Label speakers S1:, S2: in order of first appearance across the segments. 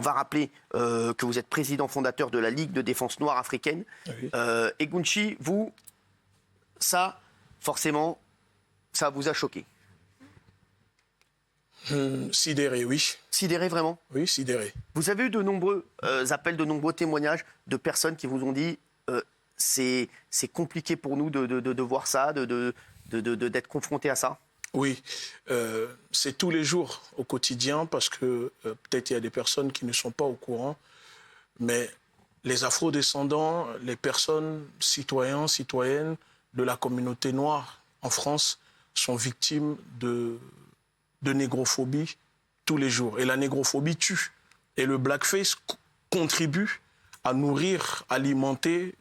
S1: on va rappeler que vous êtes président fondateur de la Ligue de défense noire africaine.
S2: Oui.
S1: Et Gunchi, vous, ça, forcément, ça vous a choqué.
S2: Sidéré, oui.
S1: Sidéré, vraiment?
S2: Oui, sidéré.
S1: Vous avez eu de nombreux appels, de nombreux témoignages de personnes qui vous ont dit c'est compliqué pour nous de voir ça, d'être confrontés à ça?
S2: Oui, c'est tous les jours au quotidien parce que peut-être il y a des personnes qui ne sont pas au courant, mais les afro-descendants, les personnes citoyens, citoyennes de la communauté noire en France sont victimes de négrophobie tous les jours. Et la négrophobie tue. Et le blackface contribue à nourrir, alimenter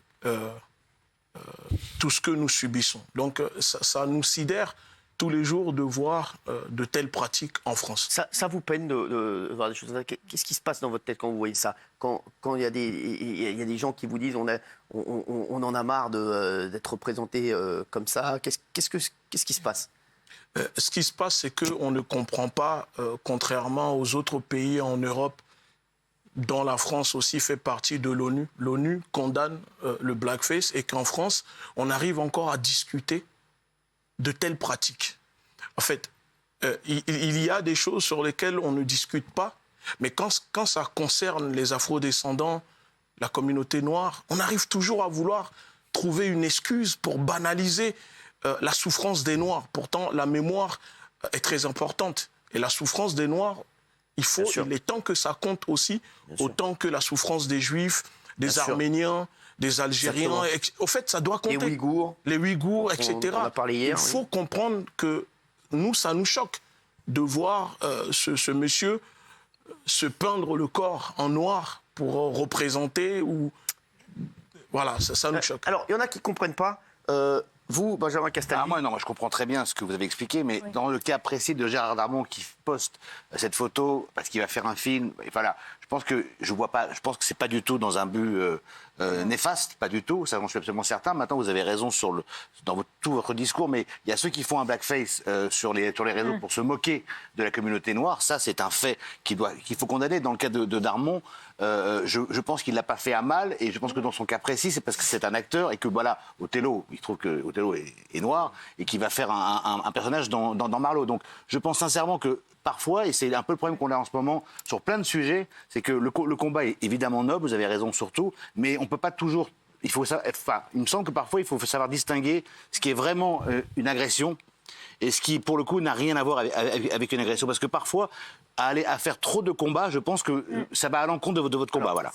S2: tout ce que nous subissons. Donc ça nous sidère tous les jours de voir de telles pratiques en France.
S1: Ça vous peine de voir des choses comme ça? Qu'est-ce qui se passe dans votre tête quand vous voyez ça? Quand il y a des gens qui vous disent on en a marre d'être représentés comme ça, qu'est-ce qui se passe?
S2: Ce qui se passe, c'est qu'on ne comprend pas, contrairement aux autres pays en Europe, dont la France aussi fait partie de l'ONU. L'ONU condamne le blackface et qu'en France, on arrive encore à discuter de telles pratiques. En fait, il y a des choses sur lesquelles on ne discute pas, mais quand ça concerne les afro-descendants, la communauté noire, on arrive toujours à vouloir trouver une excuse pour banaliser la souffrance des Noirs. Pourtant, la mémoire est très importante. Et la souffrance des Noirs, il est temps que ça compte aussi, autant que la souffrance des Juifs, des Arméniens, des Algériens. Au fait, ça doit compter. Les Ouïghours, etc.
S1: On a parlé hier,
S2: il faut comprendre que nous, ça nous choque de voir ce monsieur se peindre le corps en noir pour représenter ou... Voilà, ça nous choque.
S1: Alors, il y en a qui ne comprennent pas. Vous, Benjamin Castaldi.
S3: Moi, je comprends très bien ce que vous avez expliqué, mais dans le cas précis de Gérard Darmon qui poste cette photo parce qu'il va faire un film, et voilà, je pense que c'est pas du tout dans un but néfaste, pas du tout, ça j'en suis absolument certain. Maintenant, vous avez raison dans tout votre discours, mais il y a ceux qui font un blackface sur les réseaux pour se moquer de la communauté noire. Ça, c'est un fait qu'il faut condamner. Dans le cas de Darmon, je pense qu'il l'a pas fait à mal, et je pense que dans son cas précis, c'est parce que c'est un acteur et que voilà, Othello, il trouve que Othello est noir et qu'il va faire un personnage dans Marlowe. Donc, je pense sincèrement que parfois, et c'est un peu le problème qu'on a en ce moment sur plein de sujets, c'est que le combat est évidemment noble, vous avez raison surtout, mais on peut pas toujours. Il me semble que parfois il faut savoir distinguer ce qui est vraiment une agression et ce qui, pour le coup, n'a rien à voir avec une agression. Parce que parfois, à faire trop de combats, je pense que ça va à l'encontre de votre combat. Voilà.